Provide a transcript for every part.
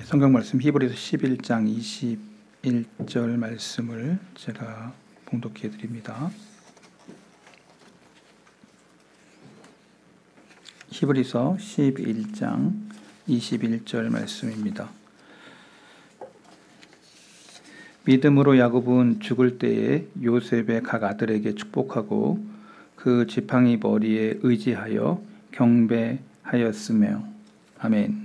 성경 말씀 히브리서 11장 21절 말씀을 제가 봉독해 드립니다. 히브리서 11장 21절 말씀입니다. 믿음으로 야곱은 죽을 때에 요셉의 각 아들에게 축복하고 그 지팡이 머리에 의지하여 경배하였으며. 아멘.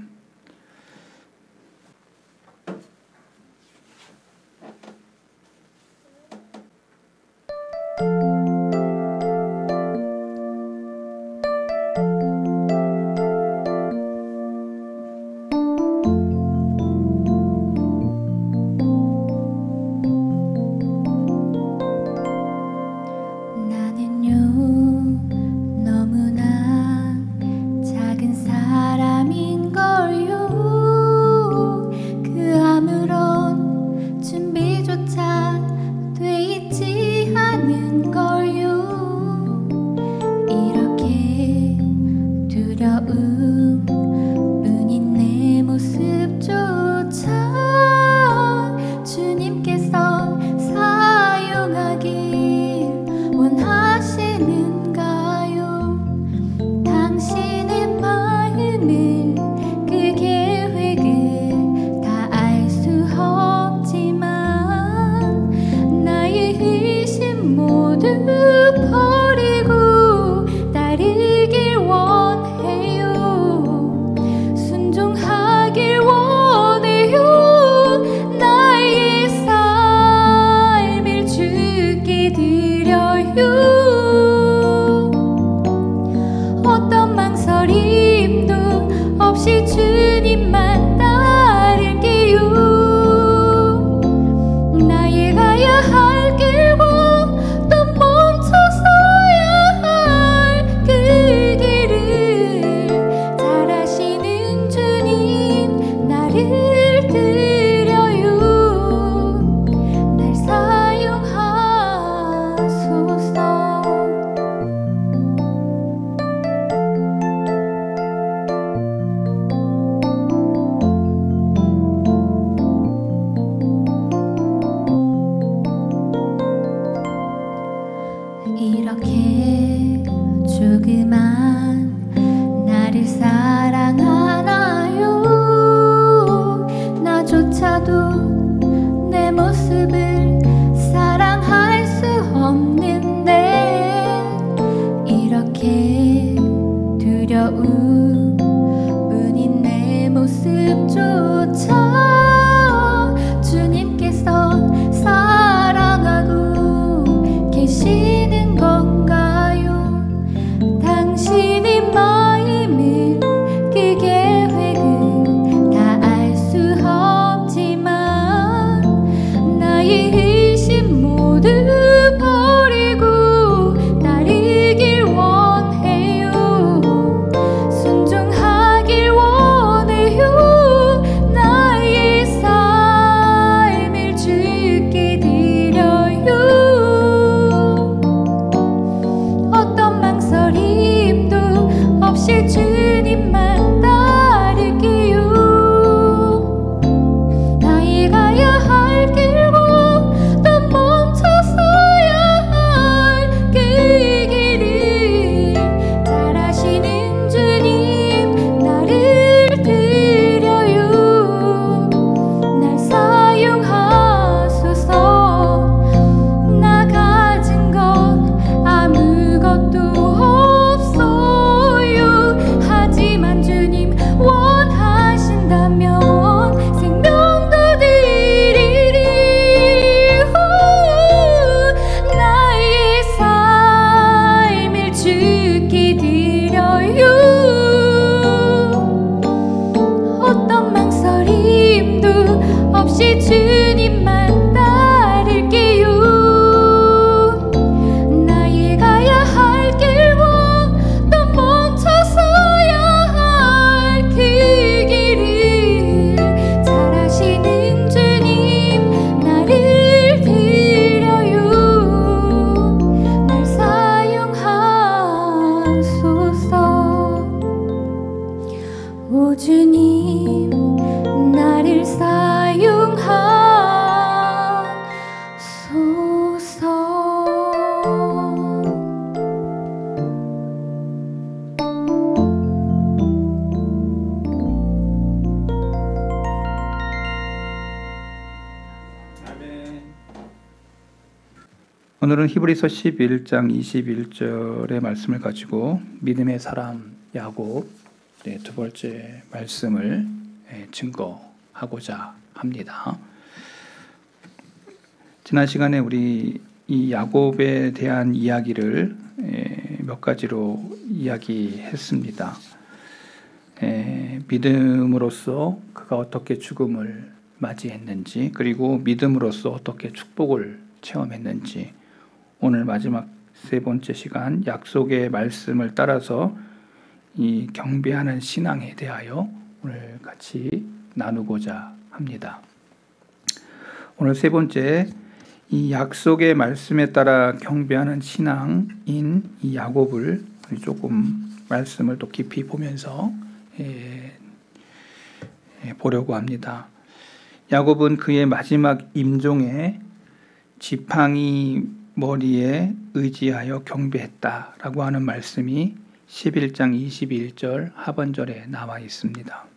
이렇게 조그만 나를 사랑하나요? 나조차도 내 모습을 사랑할 수 없는데 이렇게 두려움 뿐인 내 모습조차 주님께서 사랑하고 계시는 건가요? 당신의 마음을 그 계획은 다 알 수 없지만 나의 의심 모두 버리고 따르길 원해요. 순종하길 원해요. 나의 삶을 주께 드려요. 어떤 망설임도 없이 주님만 따를게요. 나의 가야 할 길과 또 멈춰서야 할 그 길을 잘 아시는 주님 나를 드려요. 날 사용하소서. 나 가진 것 아무것도 없어요. 하지만 주님 원하신다면 생명도 드리리. 나의 삶을 주께 드려요. 어떤 망설임도 없이 주님만 따를게요. 나의 가야 할 길과 또 멈춰서야 할 그 길을 잘 아시는 주님 나를 드려요. 날 사용하소서. 오 주님 날 나를 사용하소서. 오늘은 히브리서 11장 21절의 말씀을 가지고 믿음의 사람 야곱 두 번째 말씀을 증거하고자 합니다. 지난 시간에 우리 이 야곱에 대한 이야기를 몇 가지로 이야기했습니다. 믿음으로써 그가 어떻게 죽음을 맞이했는지, 그리고 믿음으로써 어떻게 축복을 체험했는지, 오늘 마지막 세 번째 시간 약속의 말씀을 따라서 이 경배하는 신앙에 대하여 오늘 같이 나누고자 합니다. 오늘 세 번째, 이 약속의 말씀에 따라 경배하는 신앙인 이 야곱을 조금 말씀을 또 깊이 보면서 보려고 합니다. 야곱은 그의 마지막 임종에 지팡이 머리에 의지하여 경배했다라고 하는 말씀이 11장 21절 하반절에 나와 있습니다.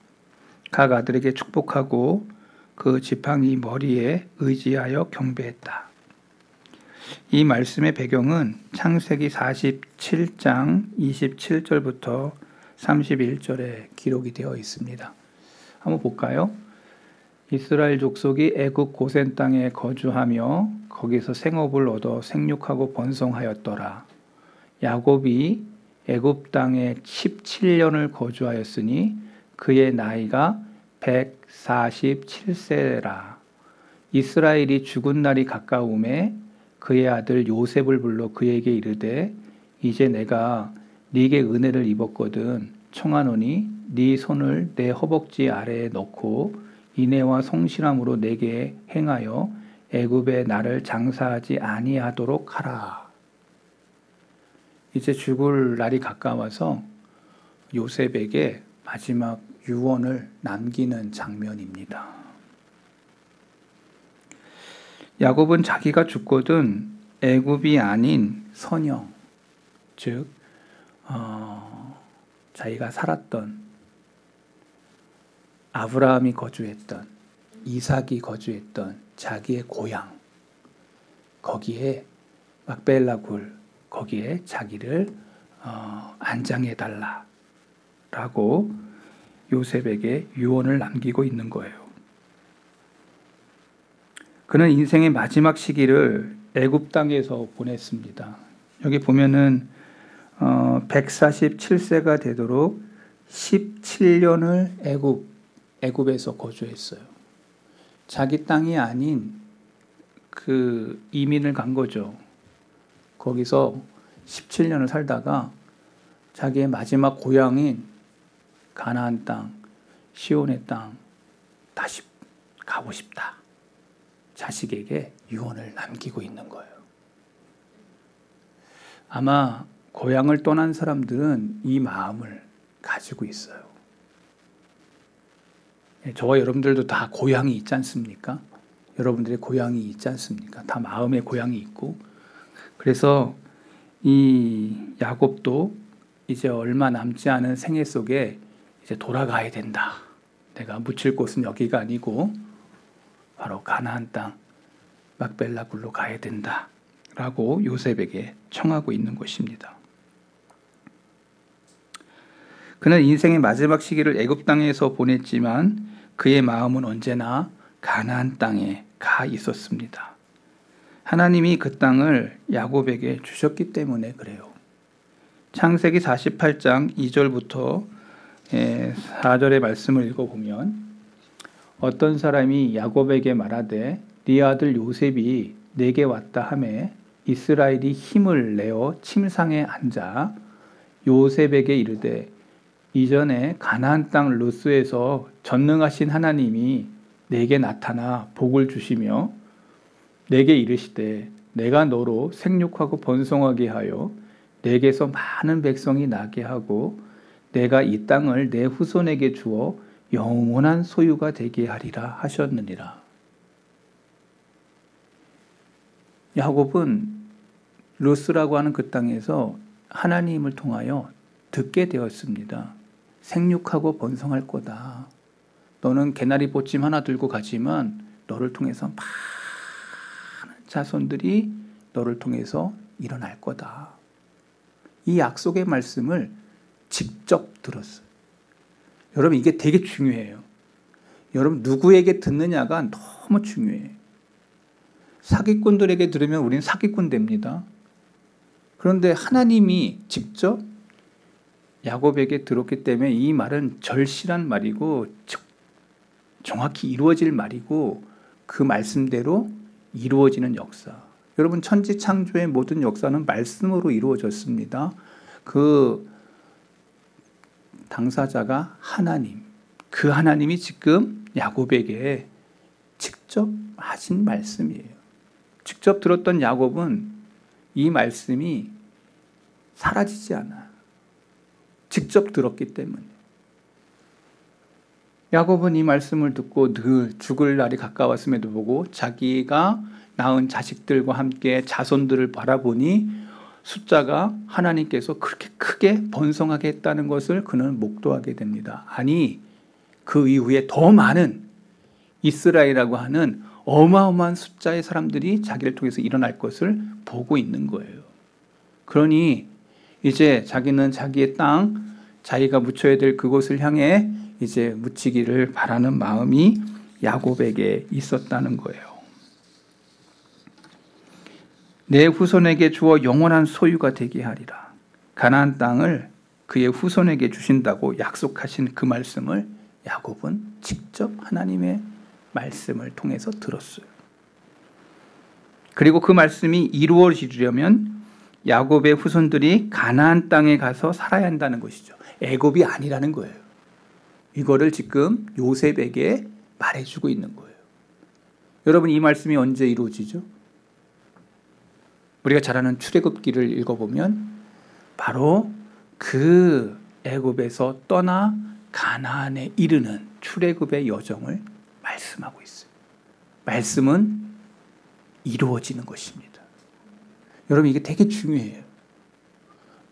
각 아들에게 축복하고 그 지팡이 머리에 의지하여 경배했다. 이 말씀의 배경은 창세기 47장 27절부터 31절에 기록이 되어 있습니다. 한번 볼까요? 이스라엘 족속이 애굽 고센 땅에 거주하며 거기서 생업을 얻어 생육하고 번성하였더라. 야곱이 애굽 땅에 17년을 거주하였으니 그의 나이가 147세라. 이스라엘이 죽은 날이 가까움에 그의 아들 요셉을 불러 그에게 이르되 이제 내가 네게 은혜를 입었거든 청하노니 네 손을 내 허벅지 아래에 넣고 인애와 성실함으로 내게 행하여 애굽에 나를 장사하지 아니하도록 하라. 이제 죽을 날이 가까워서 요셉에게 마지막 유언을 남기는 장면입니다. 야곱은 자기가 죽거든 애굽이 아닌 선영, 즉 자기가 살았던 아브라함이 거주했던, 이삭이 거주했던 자기의 고향, 거기에 막벨라 굴, 거기에 자기를 안장해달라라고 요셉에게 유언을 남기고 있는 거예요. 그는 인생의 마지막 시기를 애굽 땅에서 보냈습니다. 여기 보면은 147세가 되도록 17년을 애굽에서 거주했어요. 자기 땅이 아닌 그 이민을 간 거죠. 거기서 17년을 살다가 자기의 마지막 고향인 가나안 땅, 시온의 땅 다시 가고 싶다. 자식에게 유언을 남기고 있는 거예요. 아마 고향을 떠난 사람들은 이 마음을 가지고 있어요. 저와 여러분들도 다 고향이 있지 않습니까? 여러분들의 고향이 있지 않습니까? 다 마음의 고향이 있고, 그래서 이 야곱도 이제 얼마 남지 않은 생애 속에 이제 돌아가야 된다. 내가 묻힐 곳은 여기가 아니고 바로 가나안 땅 막벨라 굴로 가야 된다. 라고 요셉에게 청하고 있는 것입니다. 그는 인생의 마지막 시기를 애굽 땅에서 보냈지만 그의 마음은 언제나 가나안 땅에 가 있었습니다. 하나님이 그 땅을 야곱에게 주셨기 때문에 그래요. 창세기 48장 2절부터 4절의 말씀을 읽어보면 어떤 사람이 야곱에게 말하되 네 아들 요셉이 내게 왔다 하매 이스라엘이 힘을 내어 침상에 앉아 요셉에게 이르되 이전에 가나안 땅 루스에서 전능하신 하나님이 내게 나타나 복을 주시며 내게 이르시되 내가 너로 생육하고 번성하게 하여 내게서 많은 백성이 나게 하고 내가 이 땅을 내 후손에게 주어 영원한 소유가 되게 하리라 하셨느니라. 야곱은 루스라고 하는 그 땅에서 하나님을 통하여 듣게 되었습니다. 생육하고 번성할 거다. 너는 개나리 보찜 하나 들고 가지만 너를 통해서 많은 자손들이 너를 통해서 일어날 거다. 이 약속의 말씀을 직접 들었어요. 여러분, 이게 되게 중요해요. 여러분, 누구에게 듣느냐가 너무 중요해요. 사기꾼들에게 들으면 우리는 사기꾼 됩니다. 그런데 하나님이 직접 야곱에게 들었기 때문에 이 말은 절실한 말이고 정확히 이루어질 말이고 그 말씀대로 이루어지는 역사. 여러분, 천지창조의 모든 역사는 말씀으로 이루어졌습니다. 그 당사자가 하나님, 그 하나님이 지금 야곱에게 직접 하신 말씀이에요. 직접 들었던 야곱은 이 말씀이 사라지지 않아요. 직접 들었기 때문에. 야곱은 이 말씀을 듣고 늘 죽을 날이 가까웠음에도 보고 자기가 낳은 자식들과 함께 자손들을 바라보니 숫자가 하나님께서 그렇게 크게 번성하게 했다는 것을 그는 목도하게 됩니다. 아니, 그 이후에 더 많은 이스라엘이라고 하는 어마어마한 숫자의 사람들이 자기를 통해서 일어날 것을 보고 있는 거예요. 그러니 이제 자기는 자기의 땅, 자기가 묻혀야 될 그곳을 향해 이제 묻히기를 바라는 마음이 야곱에게 있었다는 거예요. 내 후손에게 주어 영원한 소유가 되게 하리라. 가나안 땅을 그의 후손에게 주신다고 약속하신 그 말씀을 야곱은 직접 하나님의 말씀을 통해서 들었어요. 그리고 그 말씀이 이루어지려면 야곱의 후손들이 가나안 땅에 가서 살아야 한다는 것이죠. 애굽이 아니라는 거예요. 이거를 지금 요셉에게 말해주고 있는 거예요. 여러분, 이 말씀이 언제 이루어지죠? 우리가 잘 아는 출애굽기를 읽어보면 바로 그 애굽에서 떠나 가나안에 이르는 출애굽의 여정을 말씀하고 있어요. 말씀은 이루어지는 것입니다. 여러분, 이게 되게 중요해요.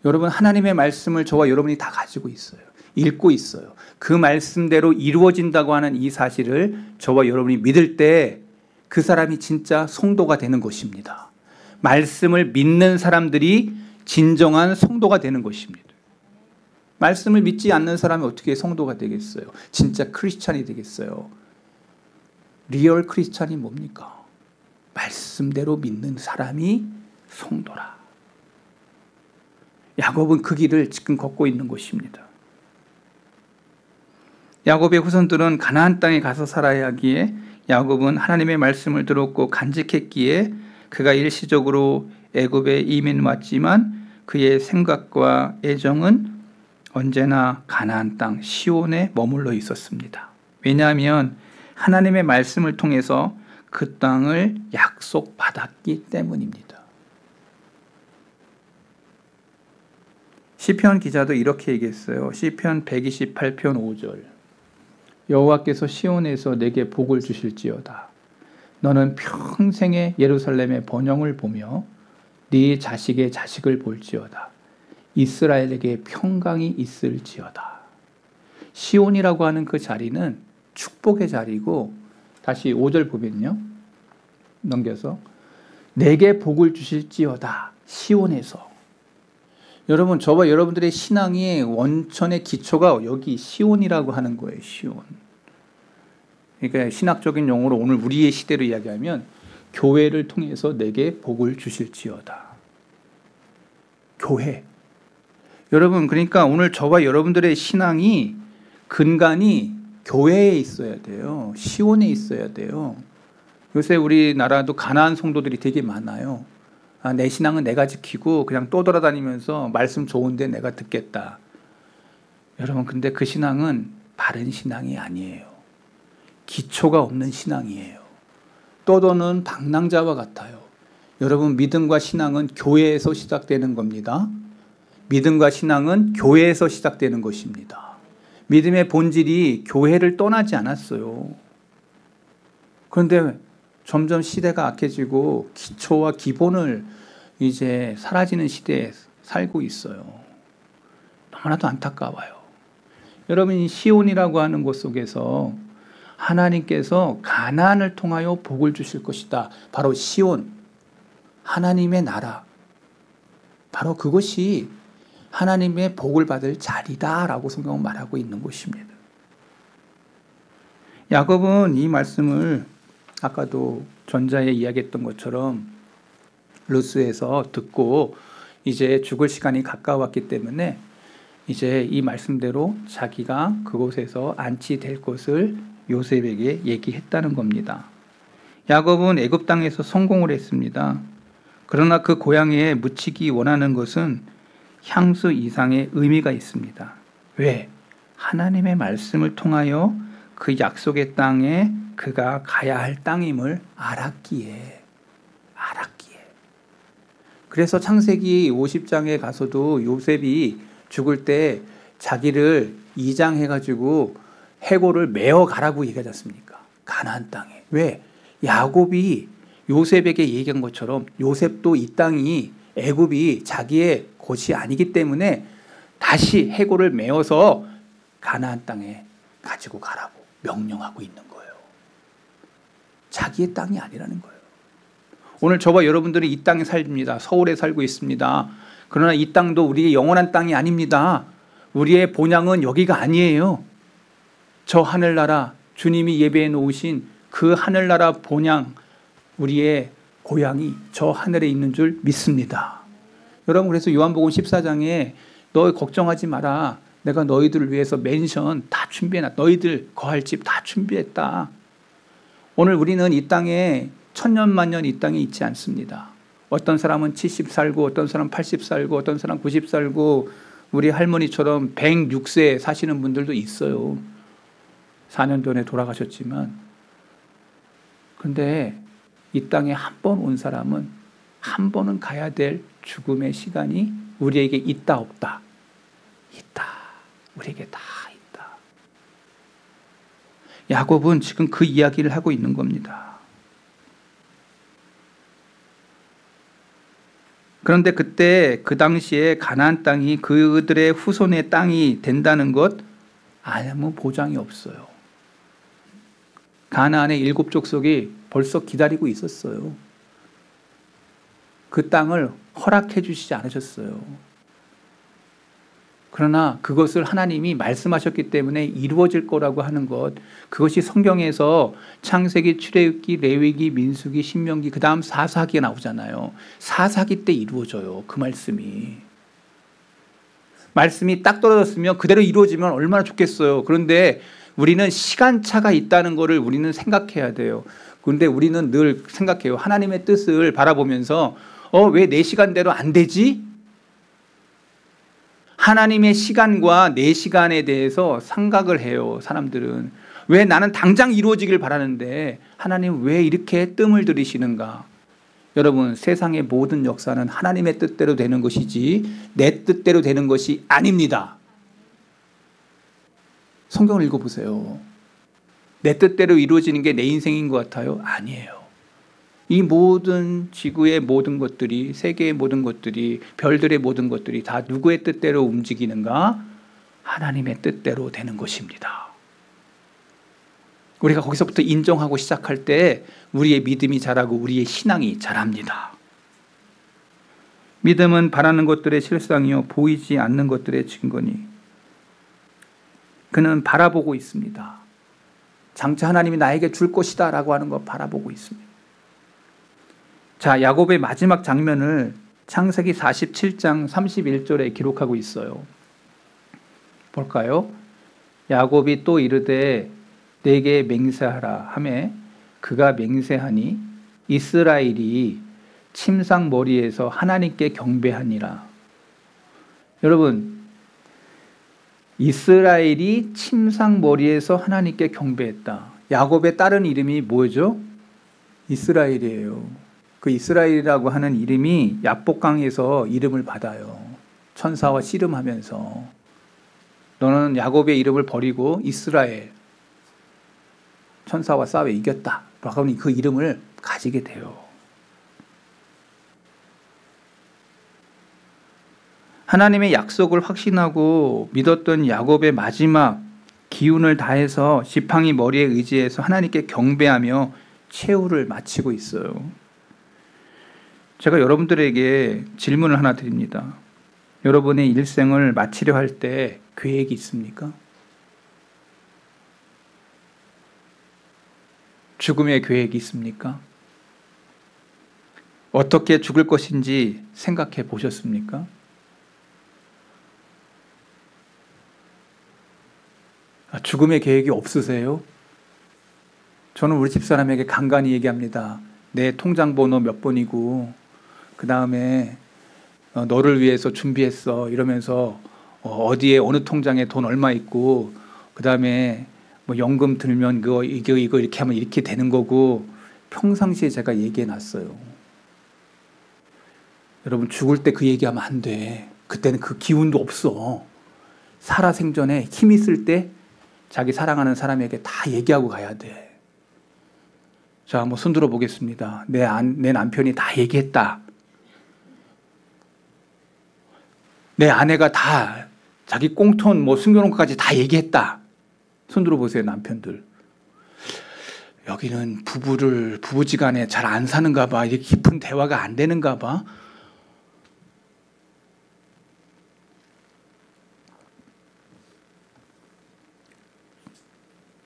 여러분, 하나님의 말씀을 저와 여러분이 다 가지고 있어요. 읽고 있어요. 그 말씀대로 이루어진다고 하는 이 사실을 저와 여러분이 믿을 때 그 사람이 진짜 성도가 되는 것입니다. 말씀을 믿는 사람들이 진정한 성도가 되는 것입니다. 말씀을 믿지 않는 사람이 어떻게 성도가 되겠어요? 진짜 크리스찬이 되겠어요? 리얼 크리스찬이 뭡니까? 말씀대로 믿는 사람이 성도라. 야곱은 그 길을 지금 걷고 있는 것입니다. 야곱의 후손들은 가나안 땅에 가서 살아야 하기에 야곱은 하나님의 말씀을 들었고 간직했기에 그가 일시적으로 애굽에 이민 왔지만 그의 생각과 애정은 언제나 가나안 땅 시온에 머물러 있었습니다. 왜냐하면 하나님의 말씀을 통해서 그 땅을 약속받았기 때문입니다. 시편 기자도 이렇게 얘기했어요. 시편 128편 5절. 여호와께서 시온에서 내게 복을 주실지어다. 너는 평생에 예루살렘의 번영을 보며 네 자식의 자식을 볼지어다. 이스라엘에게 평강이 있을지어다. 시온이라고 하는 그 자리는 축복의 자리고, 다시 5절 보면요, 넘겨서 내게 복을 주실지어다. 시온에서. 여러분, 저와 여러분들의 신앙의 원천의 기초가 여기 시온이라고 하는 거예요. 시온. 그러니까 신학적인 용어로 오늘 우리의 시대로 이야기하면 교회를 통해서 내게 복을 주실지어다. 교회. 여러분, 그러니까 오늘 저와 여러분들의 신앙이 근간이 교회에 있어야 돼요. 시온에 있어야 돼요. 요새 우리나라도 가나안 성도들이 되게 많아요. 내 신앙은 내가 지키고 그냥 떠돌아다니면서 말씀 좋은데 내가 듣겠다. 여러분, 근데 그 신앙은 바른 신앙이 아니에요. 기초가 없는 신앙이에요. 떠도는 방랑자와 같아요. 여러분, 믿음과 신앙은 교회에서 시작되는 겁니다. 믿음과 신앙은 교회에서 시작되는 것입니다. 믿음의 본질이 교회를 떠나지 않았어요. 그런데 점점 시대가 악해지고 기초와 기본을 이제 사라지는 시대에 살고 있어요. 너무나도 안타까워요. 여러분, 이 시온이라고 하는 곳 속에서 하나님께서 가나안을 통하여 복을 주실 것이다. 바로 시온, 하나님의 나라. 바로 그것이 하나님의 복을 받을 자리다라고 성경은 말하고 있는 곳입니다. 야곱은 이 말씀을 아까도 전자에 이야기했던 것처럼 루스에서 듣고 이제 죽을 시간이 가까웠기 때문에 이제 이 말씀대로 자기가 그곳에서 안치될 것을 요셉에게 얘기했다는 겁니다. 야곱은 애굽 땅에서 성공을 했습니다. 그러나 그 고향에 묻히기 원하는 것은 향수 이상의 의미가 있습니다. 왜? 하나님의 말씀을 통하여 그 약속의 땅에 그가 가야 할 땅임을 알았기에. 그래서 창세기 50장에 가서도 요셉이 죽을 때 자기를 이장해가지고 해골을 메어 가라고 얘기하지 않습니까? 가나안 땅에. 왜? 야곱이 요셉에게 얘기한 것처럼 요셉도 이 땅이 애굽이 자기의 곳이 아니기 때문에 다시 해골을 메어서 가나안 땅에 가지고 가라고 명령하고 있는 거예요. 자기의 땅이 아니라는 거예요. 오늘 저와 여러분들이 이 땅에 삽니다. 서울에 살고 있습니다. 그러나 이 땅도 우리의 영원한 땅이 아닙니다. 우리의 본향은 여기가 아니에요. 저 하늘나라, 주님이 예배해 놓으신 그 하늘나라 본향, 우리의 고향이 저 하늘에 있는 줄 믿습니다. 여러분, 그래서 요한복음 14장에 너 걱정하지 마라. 내가 너희들을 위해서 맨션 다 준비해놨다. 너희들 거할 집 다 준비했다. 오늘 우리는 이 땅에 천년만년 이 땅에 있지 않습니다. 어떤 사람은 70 살고 어떤 사람은 80 살고 어떤 사람은 90 살고 우리 할머니처럼 106세 사시는 분들도 있어요. 4년 전에 돌아가셨지만. 그런데 이 땅에 한 번 온 사람은 한 번은 가야 될 죽음의 시간이 우리에게 있다 없다? 있다. 우리에게 다 있다. 야곱은 지금 그 이야기를 하고 있는 겁니다. 그런데 그때 그 당시에 가나안 땅이 그들의 후손의 땅이 된다는 것 아무 보장이 없어요. 가나안의 7 족속이 벌써 기다리고 있었어요. 그 땅을 허락해 주시지 않으셨어요. 그러나 그것을 하나님이 말씀하셨기 때문에 이루어질 거라고 하는 것, 그것이 성경에서 창세기, 출애굽기, 레위기, 민수기, 신명기, 그 다음 사사기가 나오잖아요. 사사기 때 이루어져요. 그 말씀이 딱 떨어졌으면 그대로 이루어지면 얼마나 좋겠어요. 그런데 우리는 시간차가 있다는 것을 우리는 생각해야 돼요. 그런데 우리는 늘 생각해요. 하나님의 뜻을 바라보면서 왜 내 시간대로 안 되지? 하나님의 시간과 내 시간에 대해서 생각을 해요. 사람들은. 왜 나는 당장 이루어지길 바라는데 하나님 왜 이렇게 뜸을 들이시는가? 여러분, 세상의 모든 역사는 하나님의 뜻대로 되는 것이지 내 뜻대로 되는 것이 아닙니다. 성경을 읽어보세요. 내 뜻대로 이루어지는 게 내 인생인 것 같아요? 아니에요. 이 모든 지구의 모든 것들이, 세계의 모든 것들이, 별들의 모든 것들이 다 누구의 뜻대로 움직이는가? 하나님의 뜻대로 되는 것입니다. 우리가 거기서부터 인정하고 시작할 때 우리의 믿음이 자라고 우리의 신앙이 자랍니다. 믿음은 바라는 것들의 실상이요 보이지 않는 것들의 증거니. 그는 바라보고 있습니다. 장차 하나님이 나에게 줄 것이다 라고 하는 거 바라보고 있습니다. 자, 야곱의 마지막 장면을 창세기 47장 31절에 기록하고 있어요. 볼까요? 야곱이 또 이르되 내게 맹세하라 하매 그가 맹세하니 이스라엘이 침상 머리에서 하나님께 경배하니라. 여러분, 이스라엘이 침상 머리에서 하나님께 경배했다. 야곱의 다른 이름이 뭐죠? 이스라엘이에요. 그 이스라엘이라고 하는 이름이 야복강에서 이름을 받아요. 천사와 씨름하면서. 너는 야곱의 이름을 버리고 이스라엘 천사와 싸워 이겼다 라고 하니 그 이름을 가지게 돼요. 하나님의 약속을 확신하고 믿었던 야곱의 마지막 기운을 다해서 지팡이 머리에 의지해서 하나님께 경배하며 최후를 마치고 있어요. 제가 여러분들에게 질문을 하나 드립니다. 여러분의 일생을 마치려 할 때 계획이 있습니까? 죽음의 계획이 있습니까? 어떻게 죽을 것인지 생각해 보셨습니까? 죽음의 계획이 없으세요? 저는 우리 집사람에게 간간히 얘기합니다. 내 통장 번호 몇 번이고 그 다음에 너를 위해서 준비했어 이러면서 어디에 어느 통장에 돈 얼마 있고 그 다음에 뭐 연금 들면 이거 이렇게 하면 이렇게 되는 거고 평상시에 제가 얘기해 놨어요. 여러분 죽을 때 그 얘기하면 안 돼. 그때는 그 기운도 없어. 살아생전에 힘 있을 때 자기 사랑하는 사람에게 다 얘기하고 가야 돼. 자, 한번 손 들어 보겠습니다. 내 남편이 다 얘기했다. 내 아내가 다 자기 꽁돈 뭐 숨겨놓은 것까지 다 얘기했다. 손 들어 보세요, 남편들. 여기는 부부지간에 잘 안 사는가 봐. 이렇게 깊은 대화가 안 되는가 봐.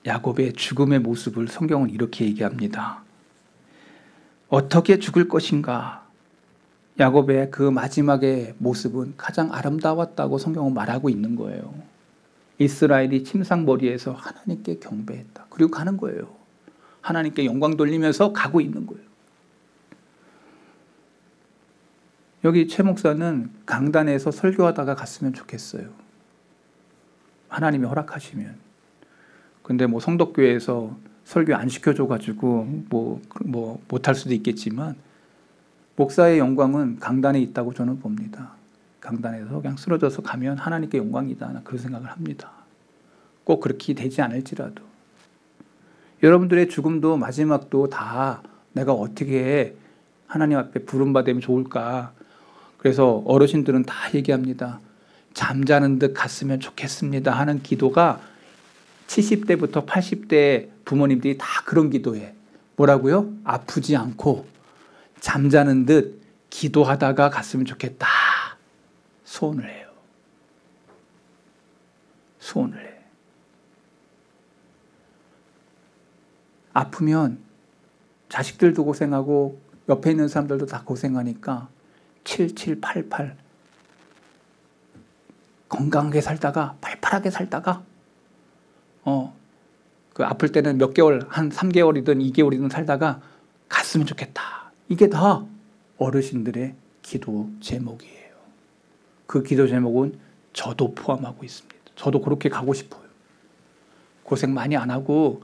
야곱의 죽음의 모습을 성경은 이렇게 얘기합니다. 어떻게 죽을 것인가? 야곱의 그 마지막의 모습은 가장 아름다웠다고 성경은 말하고 있는 거예요. 이스라엘이 침상머리에서 하나님께 경배했다. 그리고 가는 거예요. 하나님께 영광 돌리면서 가고 있는 거예요. 여기 최 목사는 강단에서 설교하다가 갔으면 좋겠어요. 하나님이 허락하시면. 근데 뭐 성덕교회에서 설교 안 시켜줘가지고 뭐 못할 수도 있겠지만 목사의 영광은 강단에 있다고 저는 봅니다. 강단에서 그냥 쓰러져서 가면 하나님께 영광이다. 그런 생각을 합니다. 꼭 그렇게 되지 않을지라도. 여러분들의 죽음도 마지막도 다 내가 어떻게 하나님 앞에 부름받으면 좋을까. 그래서 어르신들은 다 얘기합니다. 잠자는 듯 갔으면 좋겠습니다 하는 기도가 70대부터 80대 부모님들이 다 그런 기도해. 뭐라고요? 아프지 않고 잠자는 듯 기도하다가 갔으면 좋겠다. 소원을 해요. 소원을 해. 아프면 자식들도 고생하고 옆에 있는 사람들도 다 고생하니까 7788 건강하게 살다가 팔팔하게 살다가 그 아플 때는 몇 개월, 한 3개월이든 2개월이든 살다가 갔으면 좋겠다. 이게 다 어르신들의 기도 제목이에요. 그 기도 제목은 저도 포함하고 있습니다. 저도 그렇게 가고 싶어요. 고생 많이 안 하고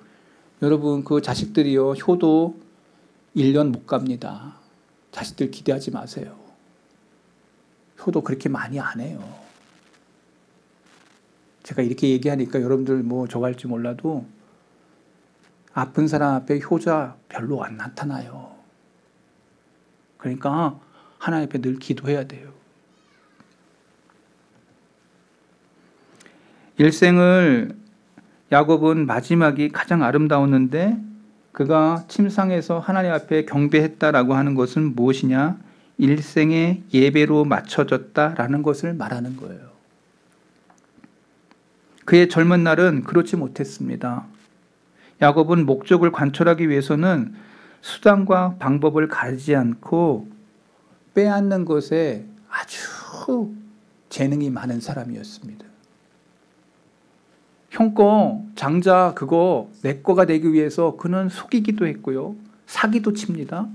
여러분 그 자식들이요 효도 1년 못 갑니다. 자식들 기대하지 마세요. 효도 그렇게 많이 안 해요. 제가 이렇게 얘기하니까 여러분들 뭐 저거 할지 몰라도 아픈 사람 앞에 효자 별로 안 나타나요. 그러니까 하나님 앞에 늘 기도해야 돼요. 일생을 야곱은 마지막이 가장 아름다웠는데 그가 침상에서 하나님 앞에 경배했다라고 하는 것은 무엇이냐? 일생의 예배로 맞춰졌다라는 것을 말하는 거예요. 그의 젊은 날은 그렇지 못했습니다. 야곱은 목적을 관철하기 위해서는 수단과 방법을 가리지 않고 빼앗는 것에 아주 재능이 많은 사람이었습니다. 형 거 장자 그거 내 거가 되기 위해서 그는 속이기도 했고요. 사기도 칩니다.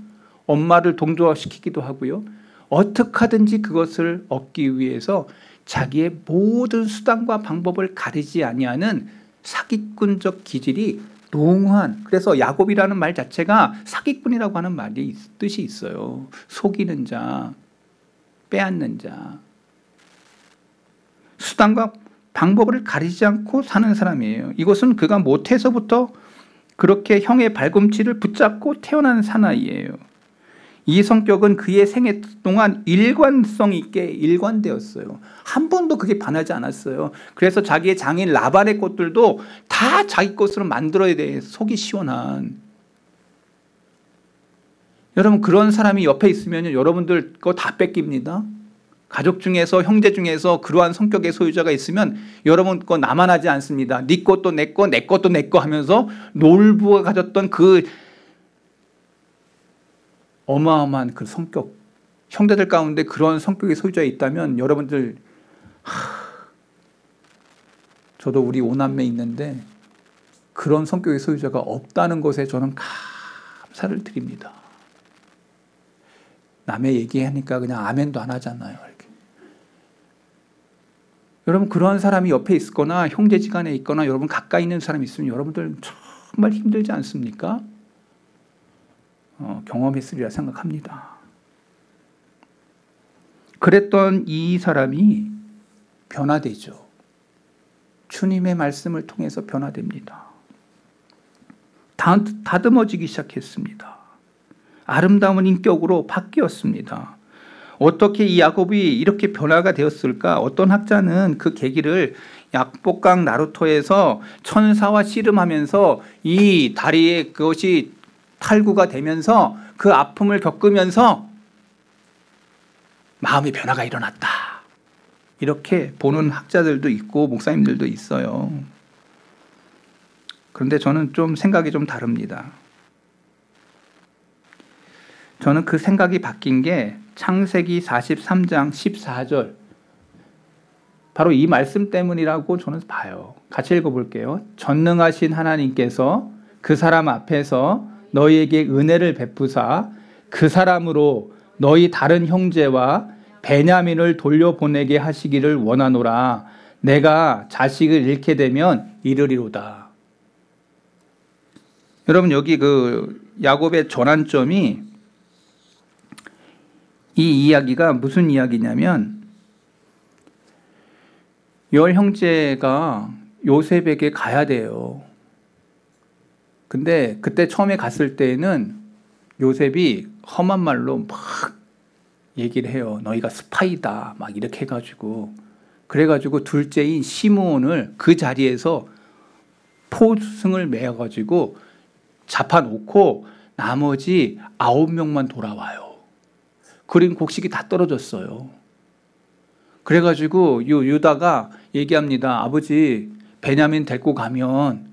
엄마를 동조시키기도 하고요. 어떻게 하든지 그것을 얻기 위해서 자기의 모든 수단과 방법을 가리지 아니하는 사기꾼적 기질이 농후한, 그래서 야곱이라는 말 자체가 사기꾼이라고 하는 말이 뜻이 있어요. 속이는 자, 빼앗는 자. 수단과 방법을 가리지 않고 사는 사람이에요. 이것은 그가 모태에서부터 그렇게 형의 발꿈치를 붙잡고 태어난 사나이예요. 이 성격은 그의 생애 동안 일관성 있게 일관되었어요. 한 번도 그게 반하지 않았어요. 그래서 자기의 장인 라반의 꽃들도 다 자기 것으로 만들어야 돼. 속이 시원한. 여러분, 그런 사람이 옆에 있으면 여러분들 거 다 뺏깁니다. 가족 중에서, 형제 중에서 그러한 성격의 소유자가 있으면 여러분 거 나만 하지 않습니다. 네 것도 내 거, 내 것도 내 거 하면서 놀부가 가졌던 그 어마어마한 그 성격, 형제들 가운데 그런 성격의 소유자가 있다면 여러분들, 저도 우리 오남매 있는데 그런 성격의 소유자가 없다는 것에 저는 감사를 드립니다. 남의 얘기하니까 그냥 아멘도 안 하잖아요. 이렇게. 여러분, 그런 사람이 옆에 있거나 형제지간에 있거나 여러분 가까이 있는 사람이 있으면 여러분들 정말 힘들지 않습니까? 경험했으리라 생각합니다. 그랬던 이 사람이 변화되죠. 주님의 말씀을 통해서 변화됩니다. 다듬어지기 시작했습니다. 아름다운 인격으로 바뀌었습니다. 어떻게 이 야곱이 이렇게 변화가 되었을까? 어떤 학자는 그 계기를 약복강 나루토에서 천사와 씨름하면서 이 다리에 그것이 탈구가 되면서 그 아픔을 겪으면서 마음의 변화가 일어났다. 이렇게 보는 학자들도 있고 목사님들도 있어요. 그런데 저는 좀 생각이 좀 다릅니다. 저는 그 생각이 바뀐 게 창세기 43장 14절 바로 이 말씀 때문이라고 저는 봐요. 같이 읽어볼게요. 전능하신 하나님께서 그 사람 앞에서 너희에게 은혜를 베푸사 그 사람으로 너희 다른 형제와 베냐민을 돌려보내게 하시기를 원하노라. 내가 자식을 잃게 되면 이르리로다. 여러분, 여기 그 야곱의 전환점이 이 이야기가 무슨 이야기냐면 열 형제가 요셉에게 가야 돼요. 근데 그때 처음에 갔을 때에는 요셉이 험한 말로 막 얘기를 해요. 너희가 스파이다. 막 이렇게 해가지고. 그래가지고 둘째인 시므온을 그 자리에서 포승을 매어가지고 잡아놓고 나머지 9명만 돌아와요. 그린 곡식이 다 떨어졌어요. 그래가지고 유다가 얘기합니다. 아버지, 베냐민 데리고 가면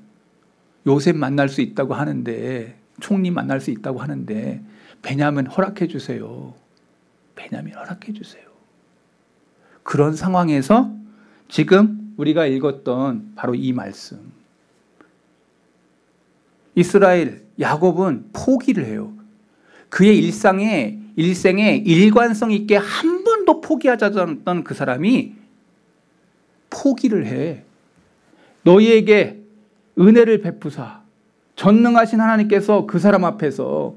요셉 만날 수 있다고 하는데, 총리 만날 수 있다고 하는데 베냐민 허락해 주세요. 베냐민 허락해 주세요. 그런 상황에서 지금 우리가 읽었던 바로 이 말씀. 이스라엘 야곱은 포기를 해요. 그의 일생에 일관성 있게 한 번도 포기하지 않았던 그 사람이 포기를 해. 너희에게 은혜를 베푸사 전능하신 하나님께서 그 사람 앞에서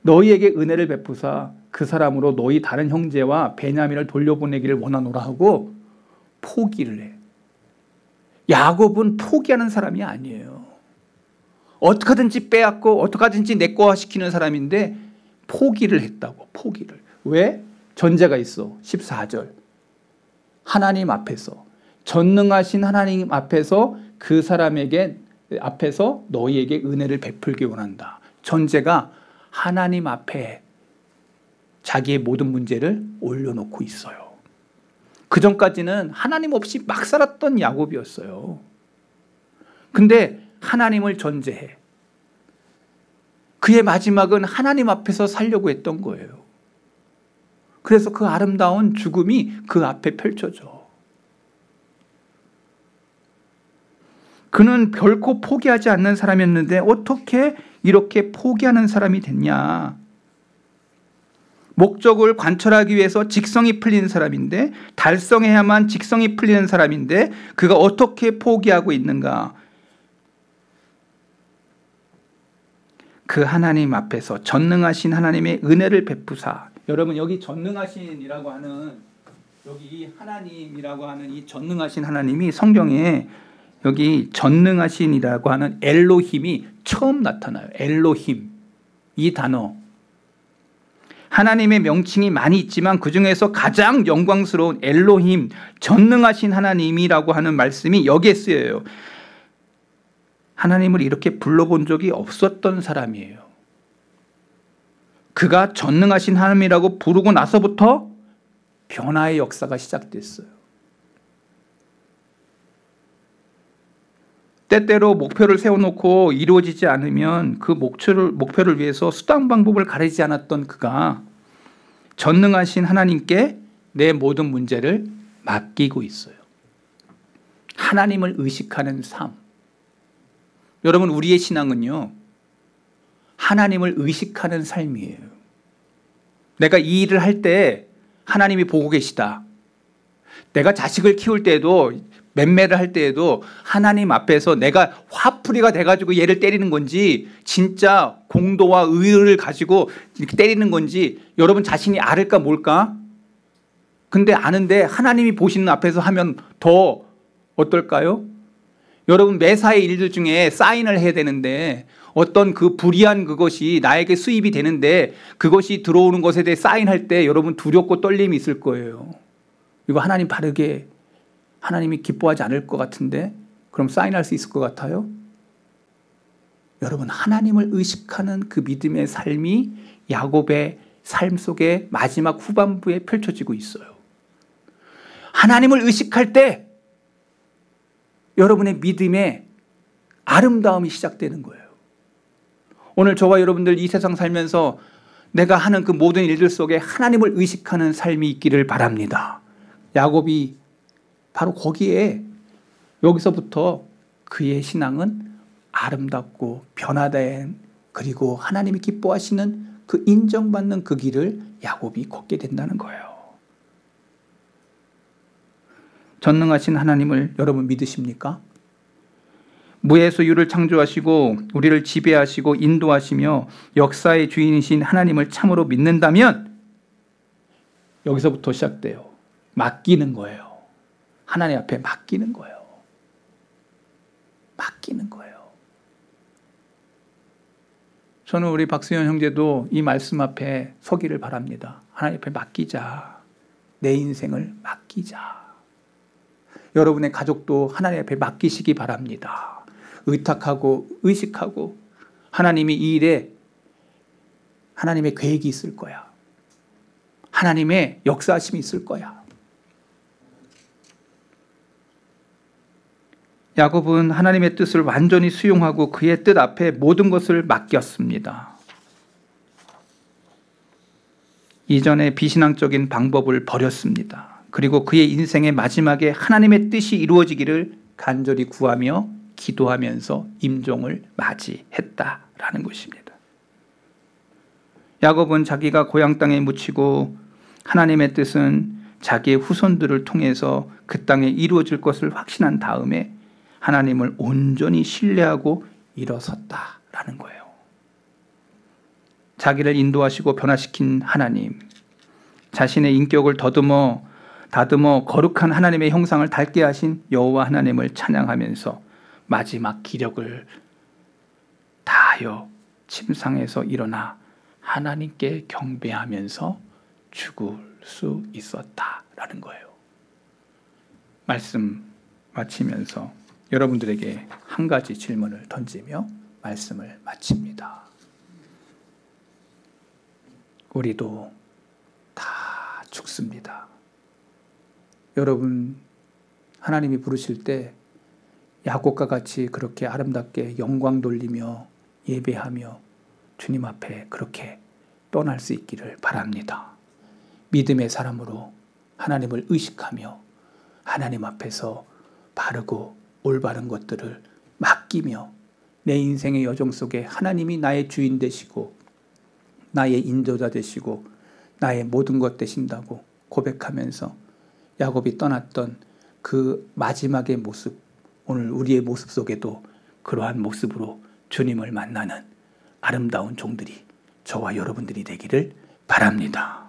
너희에게 은혜를 베푸사 그 사람으로 너희 다른 형제와 베냐민을 돌려보내기를 원하노라 하고 포기를 해. 야곱은 포기하는 사람이 아니에요. 어떻게든지 빼앗고 어떻게든지 내 거 시키는 사람인데 포기를 했다고. 포기를. 왜? 전제가 있어. 14절. 하나님 앞에서, 전능하신 하나님 앞에서 그 사람에게 앞에서 너희에게 은혜를 베풀기 원한다. 전제가 하나님 앞에 자기의 모든 문제를 올려놓고 있어요. 그 전까지는 하나님 없이 막 살았던 야곱이었어요. 근데 하나님을 전제해. 그의 마지막은 하나님 앞에서 살려고 했던 거예요. 그래서 그 아름다운 죽음이 그 앞에 펼쳐져. 그는 결코 포기하지 않는 사람이었는데 어떻게 이렇게 포기하는 사람이 됐냐? 목적을 관철하기 위해서 직성이 풀리는 사람인데, 달성해야만 직성이 풀리는 사람인데 그가 어떻게 포기하고 있는가? 그 하나님 앞에서 전능하신 하나님의 은혜를 베푸사. 여러분, 여기 전능하신이라고 하는 여기 이 하나님이라고 하는 이 전능하신 하나님이 성경에 여기 전능하신이라고 하는 엘로힘이 처음 나타나요. 엘로힘 이 단어. 하나님의 명칭이 많이 있지만 그중에서 가장 영광스러운 엘로힘 전능하신 하나님이라고 하는 말씀이 여기에 쓰여요. 하나님을 이렇게 불러본 적이 없었던 사람이에요. 그가 전능하신 하나님이라고 부르고 나서부터 변화의 역사가 시작됐어요. 때때로 목표를 세워놓고 이루어지지 않으면 그 목표를 위해서 수단 방법을 가리지 않았던 그가 전능하신 하나님께 내 모든 문제를 맡기고 있어요. 하나님을 의식하는 삶. 여러분, 우리의 신앙은요, 하나님을 의식하는 삶이에요. 내가 이 일을 할 때 하나님이 보고 계시다. 내가 자식을 키울 때에도, 맴매를 할 때에도 하나님 앞에서 내가 화풀이가 돼가지고 얘를 때리는 건지 진짜 공도와 의를 가지고 이렇게 때리는 건지 여러분 자신이 알을까 뭘까? 근데 아는데 하나님이 보시는 앞에서 하면 더 어떨까요? 여러분, 매사의 일들 중에 사인을 해야 되는데 어떤 그 불이한 그것이 나에게 수입이 되는데 그것이 들어오는 것에 대해 사인할 때 여러분 두렵고 떨림이 있을 거예요. 이거 하나님 바르게 하나님이 기뻐하지 않을 것 같은데 그럼 사인할 수 있을 것 같아요? 여러분, 하나님을 의식하는 그 믿음의 삶이 야곱의 삶 속에 마지막 후반부에 펼쳐지고 있어요. 하나님을 의식할 때 여러분의 믿음의 아름다움이 시작되는 거예요. 오늘 저와 여러분들 이 세상 살면서 내가 하는 그 모든 일들 속에 하나님을 의식하는 삶이 있기를 바랍니다. 야곱이 바로 거기에 여기서부터 그의 신앙은 아름답고 변화된, 그리고 하나님이 기뻐하시는 그 인정받는 그 길을 야곱이 걷게 된다는 거예요. 전능하신 하나님을 여러분 믿으십니까? 무에서 유를 창조하시고 우리를 지배하시고 인도하시며 역사의 주인이신 하나님을 참으로 믿는다면 여기서부터 시작돼요. 맡기는 거예요. 하나님 앞에 맡기는 거예요. 맡기는 거예요. 저는 우리 박수현 형제도 이 말씀 앞에 서기를 바랍니다. 하나님 앞에 맡기자. 내 인생을 맡기자. 여러분의 가족도 하나님 앞에 맡기시기 바랍니다. 의탁하고 의식하고 하나님이 이 일에 하나님의 계획이 있을 거야. 하나님의 역사하심이 있을 거야. 야곱은 하나님의 뜻을 완전히 수용하고 그의 뜻 앞에 모든 것을 맡겼습니다. 이전의 비신앙적인 방법을 버렸습니다. 그리고 그의 인생의 마지막에 하나님의 뜻이 이루어지기를 간절히 구하며 기도하면서 임종을 맞이했다라는 것입니다. 야곱은 자기가 고향 땅에 묻히고 하나님의 뜻은 자기의 후손들을 통해서 그 땅에 이루어질 것을 확신한 다음에 하나님을 온전히 신뢰하고 일어섰다라는 거예요. 자기를 인도하시고 변화시킨 하나님, 자신의 인격을 다듬어 거룩한 하나님의 형상을 닮게 하신 여호와 하나님을 찬양하면서 마지막 기력을 다하여 침상에서 일어나 하나님께 경배하면서 죽을 수 있었다라는 거예요. 말씀 마치면서 여러분들에게 한 가지 질문을 던지며 말씀을 마칩니다. 우리도 다 죽습니다. 여러분, 하나님이 부르실 때 야곱과 같이 그렇게 아름답게 영광 돌리며 예배하며 주님 앞에 그렇게 떠날 수 있기를 바랍니다. 믿음의 사람으로 하나님을 의식하며 하나님 앞에서 바르고 올바른 것들을 맡기며 내 인생의 여정 속에 하나님이 나의 주인 되시고 나의 인도자 되시고 나의 모든 것 되신다고 고백하면서 야곱이 떠났던 그 마지막의 모습, 오늘 우리의 모습 속에도 그러한 모습으로 주님을 만나는 아름다운 종들이 저와 여러분들이 되기를 바랍니다.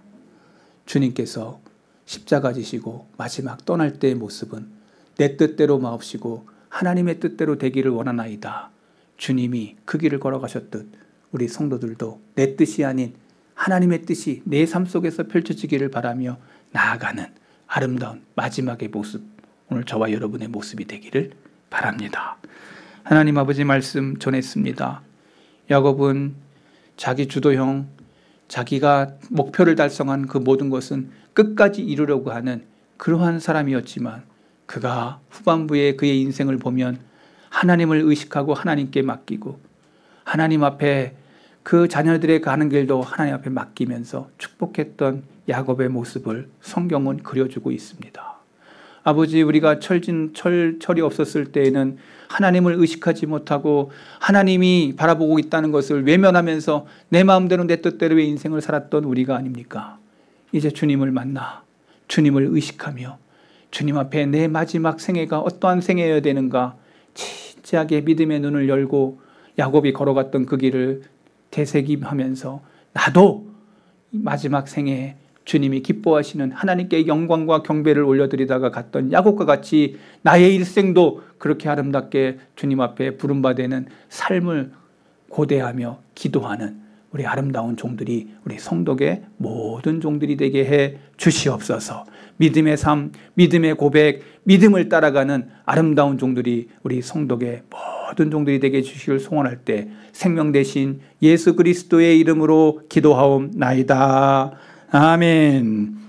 주님께서 십자가 지시고 마지막 떠날 때의 모습은 내 뜻대로 마옵시고 하나님의 뜻대로 되기를 원하나이다. 주님이 그 길을 걸어가셨듯 우리 성도들도 내 뜻이 아닌 하나님의 뜻이 내 삶 속에서 펼쳐지기를 바라며 나아가는 아름다운 마지막의 모습, 오늘 저와 여러분의 모습이 되기를 바랍니다. 하나님 아버지 말씀 전했습니다. 야곱은 자기 주도형, 자기가 목표를 달성한 그 모든 것은 끝까지 이루려고 하는 그러한 사람이었지만 그가 후반부에 그의 인생을 보면 하나님을 의식하고 하나님께 맡기고 하나님 앞에 그 자녀들의 가는 길도 하나님 앞에 맡기면서 축복했던 야곱의 모습을 성경은 그려주고 있습니다. 아버지, 우리가 철이 없었을 때에는 하나님을 의식하지 못하고 하나님이 바라보고 있다는 것을 외면하면서 내 마음대로 내 뜻대로의 인생을 살았던 우리가 아닙니까? 이제 주님을 만나 주님을 의식하며 주님 앞에 내 마지막 생애가 어떠한 생애여야 되는가 진지하게 믿음의 눈을 열고 야곱이 걸어갔던 그 길을 되새김하면서 나도 마지막 생애에 주님이 기뻐하시는 하나님께 영광과 경배를 올려드리다가 갔던 야곱과 같이 나의 일생도 그렇게 아름답게 주님 앞에 부름받는 삶을 고대하며 기도하는 우리 아름다운 종들이, 우리 성도의 모든 종들이 되게 해 주시옵소서. 믿음의 삶, 믿음의 고백, 믿음을 따라가는 아름다운 종들이 우리 성도의 모든 종들이 되게 해주시길 소원할 때 생명 대신 예수 그리스도의 이름으로 기도하옵나이다. 아멘.